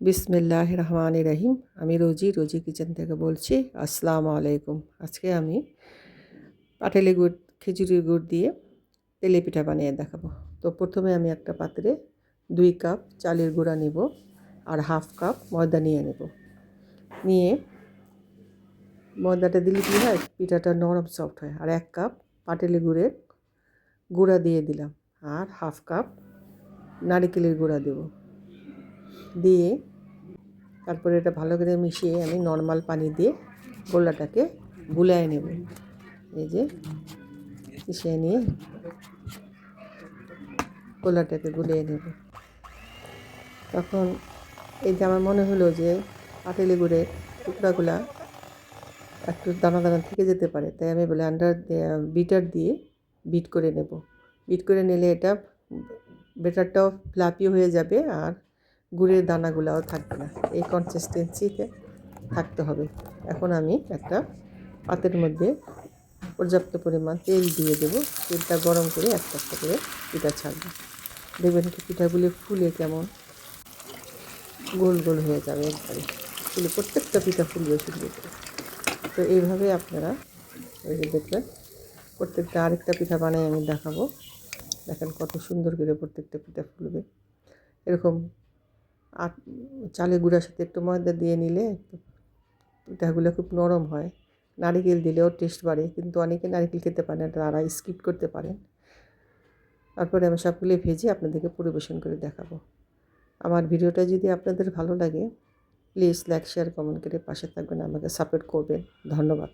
বিসমিল্লাহির রহমানির রহিম। আমি রোজি কিচেন থেকে বলছি। আসসালামু আলাইকুম। আজকে আমি পাটালি গুড়, খেজুরের গুড় দিয়ে তেলে পিঠা বানিয়ে দেখাবো। তো প্রথমে আমি একটা পাত্রে 2 কাপ চালের গুঁড়া নেব আর হাফ কাপ ময়দা নিয়ে নেব। নিয়ে ময়দাটা দিলে কী হয়, পিঠাটা নরম সফট হয়। আর 1 কাপ পাটালি গুড়ের গুঁড়া দিয়ে দিলাম আর হাফ কাপ নারকেলের গুঁড়া দেব। দিয়ে তারপরে এটা ভালো করে মিশিয়ে আমি নর্মাল পানি দিয়ে গোলাটাকে গুলায় নেব। এই যে মিশিয়ে নিয়ে গোলাটাকে গুলিয়ে নেব। তখন এই যে আমার মনে হলো যে পাটালি গুড়ের টুকরাগুলা একটু দানা দানা থেকে যেতে পারে, তাই আমি বিটার দিয়ে বিট করে নেব। বিট করে নিলে এটা বেটারটাও ফ্লাপি হয়ে যাবে আর গুড়ের দানাগুলাও থাকবে না। এই কনসিস্টেন্সিতে থাকতে হবে। এখন আমি একটা পাতের মধ্যে পর্যাপ্ত পরিমাণ তেল দিয়ে দেবো। তেলটা গরম করে একটা একটা করে পিঠা ছাড়বো। দেখবেন কি পিঠাগুলি ফুলে কেমন গোল গোল হয়ে যাবে একবারে। ফুলে প্রত্যেকটা পিঠা ফুলবে সুন্দর করে। তো এইভাবে আপনারা এই যে দেখবেন প্রত্যেকটা আরেকটা পিঠা বানাই আমি দেখাবো। দেখেন কত সুন্দর করে প্রত্যেকটা পিঠা ফুলবে। এরকম চালের গুঁড়ার সাথে একটু ময়দা দিয়ে নিলে পিঠাগুলো খুব নরম হয়। নারকেল দিলেও টেস্ট বাড়ে, কিন্তু অনেকে নারকেল খেতে পারে না, তারা স্কিপ করতে পারেন। তারপরে আমি সবগুলো ভেজে আপনাদেরকে পরিবেশন করে দেখাবো। আমার ভিডিওটা যদি আপনাদের ভালো লাগে প্লিজ লাইক, শেয়ার, কমেন্ট করে পাশে থাকবেন, আমাকে সাপোর্ট করবেন। ধন্যবাদ।